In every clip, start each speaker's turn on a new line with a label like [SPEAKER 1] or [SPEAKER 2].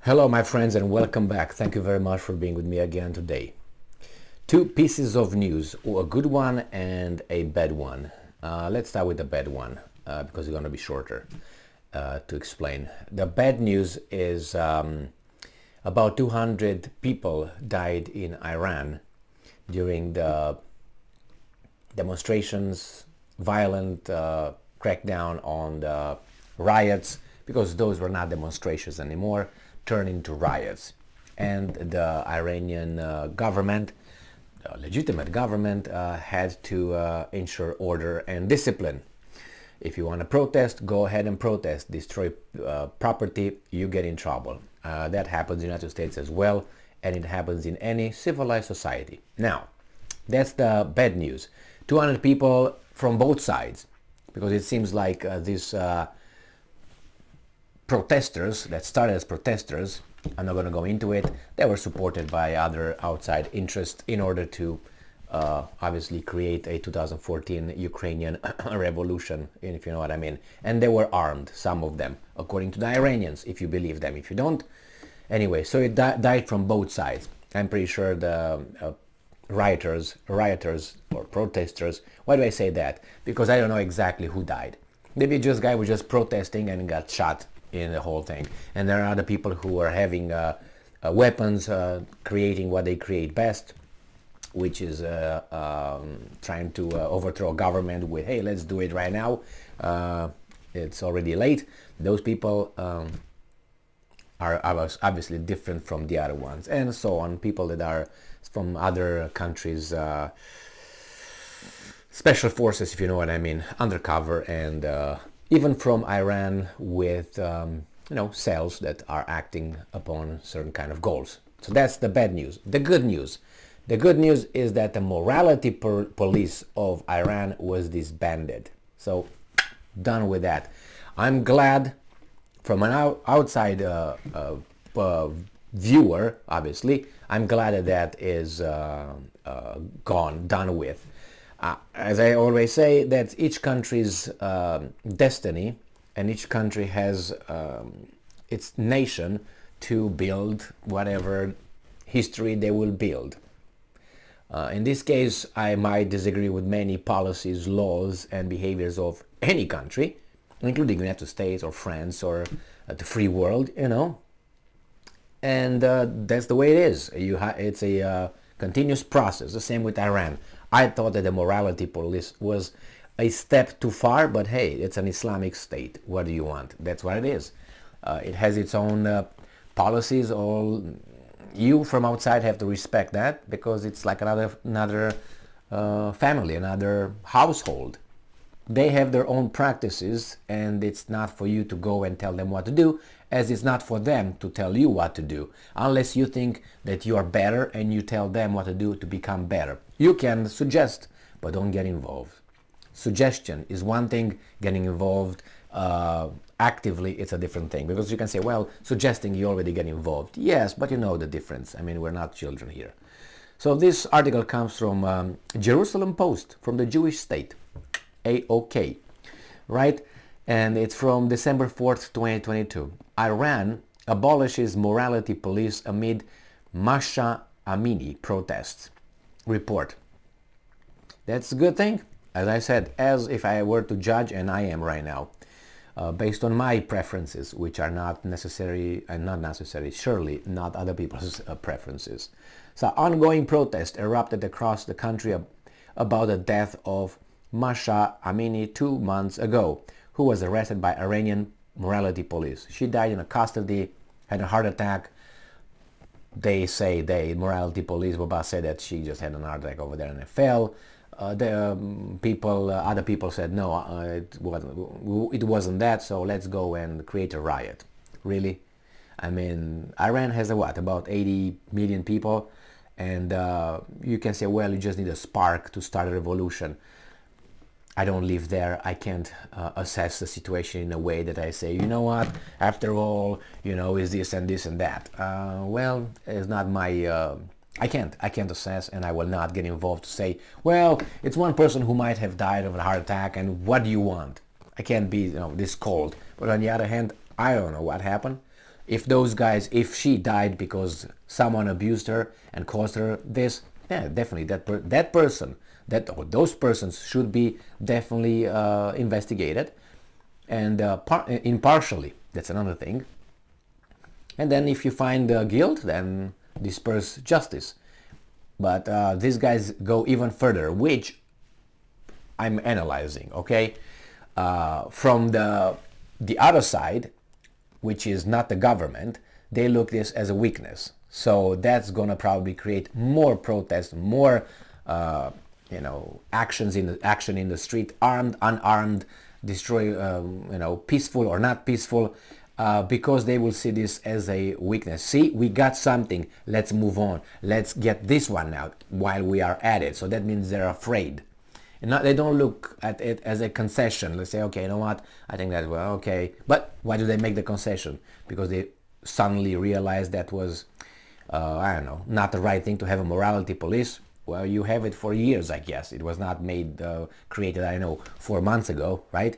[SPEAKER 1] Hello my friends and welcome back. Thank you very much for being with me again today. Two pieces of news, a good one and a bad one. Let's start with the bad one because it's going to be shorter to explain. The bad news is about 200 people died in Iran during the demonstrations, violent crackdown on the riots, because those were not demonstrations anymore, turned into riots. And the Iranian government, the legitimate government, had to ensure order and discipline. If you want to protest, go ahead and protest. Destroy property, you get in trouble. That happens in the United States as well, and it happens in any civilized society. Now, that's the bad news. 200 people from both sides, because it seems like these protesters that started as protesters, I'm not going to go into it, they were supported by other outside interests in order to obviously create a 2014 Ukrainian revolution, if you know what I mean. And they were armed, some of them, according to the Iranians, if you believe them. If you don't, anyway, so it died from both sides. I'm pretty sure the rioters or protesters, why do I say that? Because I don't know exactly who died. Maybe just guy was just protesting and got shot in the whole thing. And there are other people who are having weapons, creating what they create best, which is trying to overthrow government with, hey, let's do it right now. It's already late. Those people are obviously different from the other ones, and so on. People that are from other countries, special forces, if you know what I mean, undercover, and even from Iran with cells that are acting upon certain kind of goals. So that's the bad news. The good news is that the morality police of Iran was disbanded. So done with that. I'm glad, from an outside viewer, obviously, I'm glad that that is gone, done with. As I always say, that's each country's destiny, and each country has its nation to build whatever history they will build. In this case, I might disagree with many policies, laws, and behaviors of any country, including the United States or France or the free world, and that's the way it is. It's a continuous process. The same with Iran. I thought that the morality police was a step too far, but hey, it's an Islamic state. What do you want? That's what it is. It has its own policies. All you from outside have to respect that, because it's like another family, another household. They have their own practices, and it's not for you to go and tell them what to do, as it's not for them to tell you what to do, unless you think that you are better and you tell them what to do to become better. You can suggest, but don't get involved. Suggestion is one thing, getting involved actively, it's a different thing, because you can say, well, suggesting, you already get involved. Yes, but you know the difference. I mean, we're not children here. So this article comes from Jerusalem Post, from the Jewish state, AOK, right? And it's from December 4th, 2022. Iran abolishes morality police amid Masha Amini protests. Report. That's a good thing. As I said, as if I were to judge, and I am right now, based on my preferences, which are not necessary, and not necessary, surely not other people's preferences. So ongoing protests erupted across the country about the death of Masha Amini 2 months ago, who was arrested by Iranian morality police. She died in a custody, had a heart attack. They say, morality police, Baba said that she just had an heart attack over there and it fell. Other people said, no, it wasn't that, so let's go and create a riot. Really? I mean, Iran has about 80 million people, and you can say, well, you just need a spark to start a revolution. I don't live there. I can't assess the situation in a way that I say, you know what, after all, is this and this and that. Well, it's not my, I can't assess, and I will not get involved to say, well, it's one person who might have died of a heart attack, and what do you want? I can't be this cold. But on the other hand, I don't know what happened. If those guys, if she died because someone abused her and caused her this, yeah, definitely that person, or those persons should be definitely investigated and impartially. That's another thing. And then if you find guilt, then disperse justice. But these guys go even further, which I'm analyzing, okay? From the other side, which is not the government, they look this as a weakness. So that's gonna probably create more protests, more action in the street, armed, unarmed, destroy, peaceful or not peaceful, because they will see this as a weakness. See, we got something, let's move on, let's get this one out while we are at it. So that means they're afraid. And they don't look at it as a concession. Let's say, okay, you know what, I think that's, well, okay. But why do they make the concession? Because they suddenly realize that was, I don't know, not the right thing to have a morality police. Well, you have it for years, I guess. It was not created, I know, 4 months ago, right?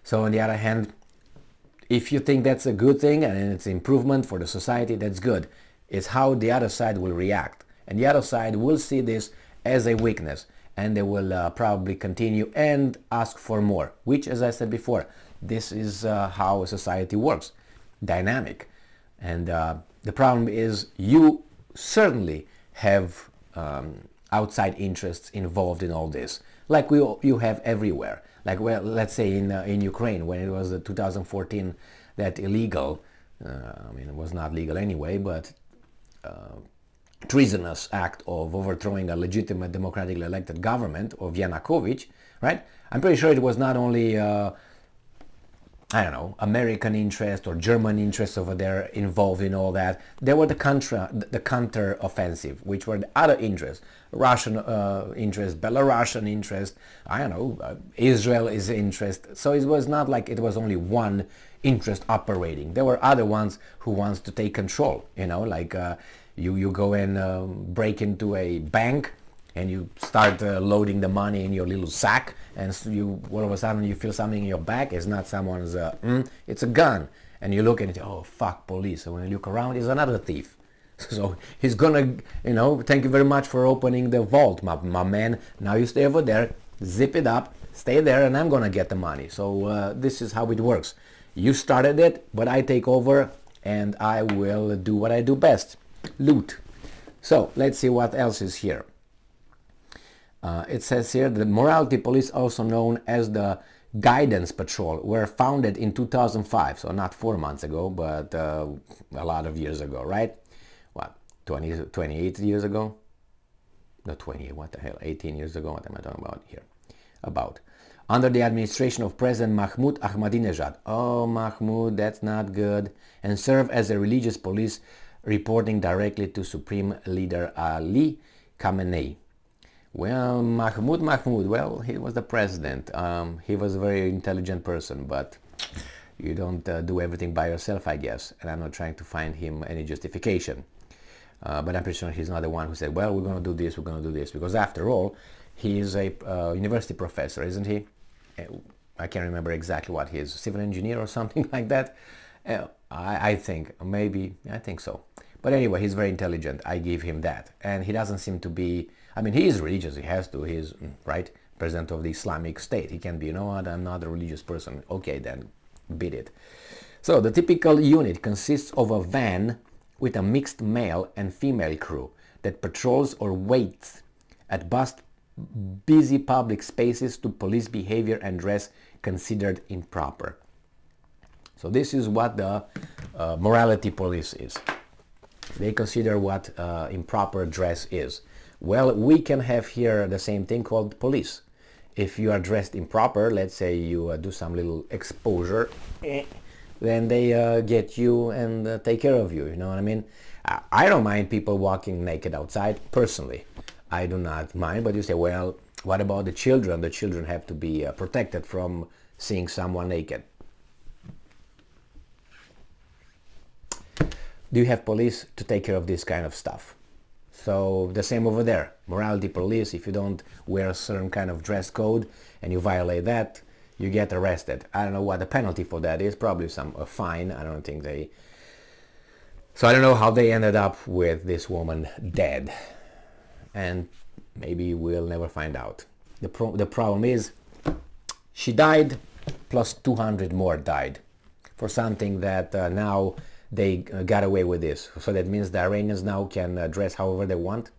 [SPEAKER 1] So on the other hand, if you think that's a good thing and it's an improvement for the society, that's good. It's how the other side will react. And the other side will see this as a weakness. And they will probably continue and ask for more, which, as I said before, this is how a society works, dynamic. And the problem is you certainly have outside interests involved in all this, like you have everywhere. Like, well, let's say in Ukraine, when it was 2014, that illegal, I mean, it was not legal anyway, but treasonous act of overthrowing a legitimate democratically elected government of Yanukovych, right? I'm pretty sure it was not only, I don't know, American interest or German interest over there involved in all that. There were the counter offensive, which were the other interests, Russian interest, Belarusian interest, I don't know, Israel's interest. So it was not like it was only one interest operating. There were other ones who wants to take control, like you go and break into a bank and you start loading the money in your little sack, and so all of a sudden you feel something in your back. It's not someone's, it's a gun. And you look at it, oh, fuck, police. So when you look around, it's another thief. So he's gonna, thank you very much for opening the vault, my man. Now you stay over there, zip it up, stay there, and I'm gonna get the money. So this is how it works. You started it, but I take over, and I will do what I do best. Loot. So let's see what else is here. It says here the morality police, also known as the guidance patrol, were founded in 2005, so not 4 months ago, but a lot of years ago, right? What, 28 years ago? No, 28, what the hell, 18 years ago, what am I talking about here? Under the administration of President Mahmoud Ahmadinejad. Oh, Mahmoud, that's not good. And serve as a religious police, reporting directly to Supreme Leader Ali Khamenei. Well, Mahmoud, well, he was the president. He was a very intelligent person, but you don't do everything by yourself, I guess. And I'm not trying to find him any justification. But I'm pretty sure he's not the one who said, well, we're going to do this, we're going to do this. Because after all, he is a university professor, isn't he? I can't remember exactly what he is, civil engineer or something like that. I think, maybe, I think so. But anyway, he's very intelligent. I give him that. And he doesn't seem to be, I mean, he is religious. He has to. He's, right, president of the Islamic State. He can be, what, I'm not a religious person. Okay, then, beat it. So the typical unit consists of a van with a mixed male and female crew that patrols or waits at busy public spaces to police behavior and dress considered improper. So this is what the morality police is. They consider what improper dress is. Well, we can have here the same thing called police. If you are dressed improper, let's say you do some little exposure, then they get you and take care of you, you know what I mean? I don't mind people walking naked outside, personally. I do not mind, but you say, well, what about the children? The children have to be protected from seeing someone naked. Do you have police to take care of this kind of stuff? So the same over there. Morality police, if you don't wear a certain kind of dress code and you violate that, you get arrested. I don't know what the penalty for that is, probably a fine. I don't think they So I don't know how they ended up with this woman dead, and maybe we'll never find out. The problem is she died plus 200 more died for something that now they got away with this. So that means the Iranians now can dress however they want.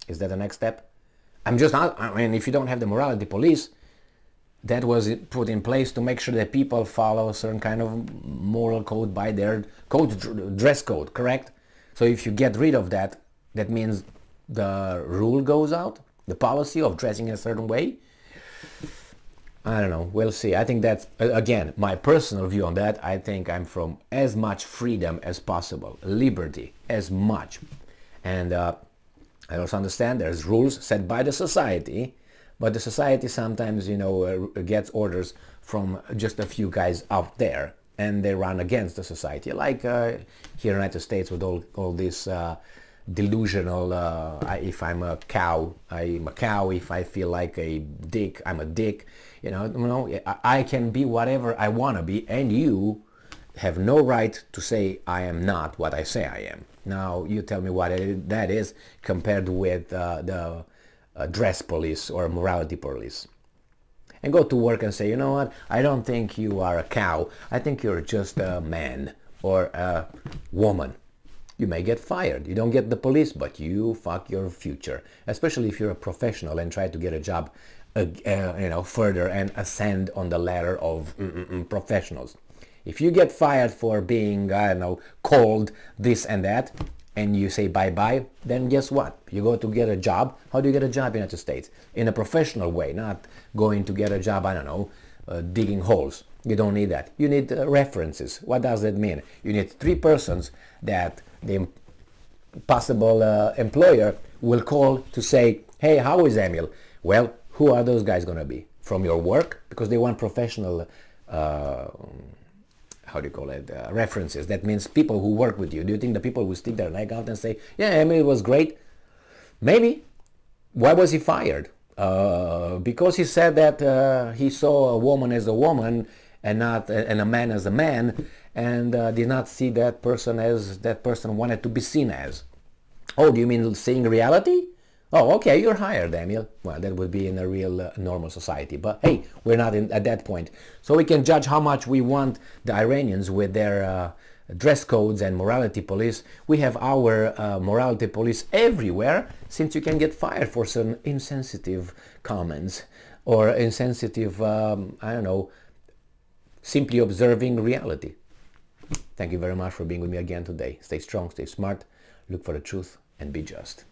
[SPEAKER 1] Is that the next step? I'm just not, I mean, if you don't have the morality police, that was put in place to make sure that people follow a certain kind of moral code by their code, dress code, correct? So if you get rid of that, that means the rule goes out, the policy of dressing in a certain way. I don't know, we'll see. I think that's, again, my personal view on that. I think I'm from as much freedom as possible, liberty, as much. And I also understand there's rules set by the society, but the society sometimes, you know, gets orders from just a few guys out there, and they run against the society. Like here in the United States with all this delusional, if I'm a cow, I'm a cow. If I feel like a dick, I'm a dick. You know, I can be whatever I want to be, and you have no right to say I am not what I say I am. Now you tell me what that is compared with the dress police or morality police. And go to work and say, you know what, I don't think you are a cow. I think you're just a man or a woman. You may get fired. You don't get the police, but you fuck your future. Especially if you're a professional and try to get a job, you know, further and ascend on the ladder of professionals. If you get fired for being, I don't know, called this and that, and you say bye-bye, then guess what? You go to get a job. How do you get a job in the United States? In a professional way, not going to get a job, I don't know, digging holes. You don't need that. You need references. What does that mean? You need 3 persons that the possible employer will call to say, hey, how is Emil? Well, who are those guys going to be? From your work? Because they want professional how do you call it, references. That means people who work with you. Do you think the people will stick their neck out and say, yeah, Emil was great? Maybe. Why was he fired? Because he said that he saw a woman as a woman and a man as a man, and did not see that person as that person wanted to be seen as. Oh, do you mean seeing reality? Oh, okay, you're hired, Emil. Well, that would be in a real normal society. But hey, we're not at that point. So we can judge how much we want the Iranians with their dress codes and morality police. We have our morality police everywhere, since you can get fired for some insensitive comments or insensitive, I don't know, simply observing reality. Thank you very much for being with me again today. Stay strong, stay smart, look for the truth, and be just.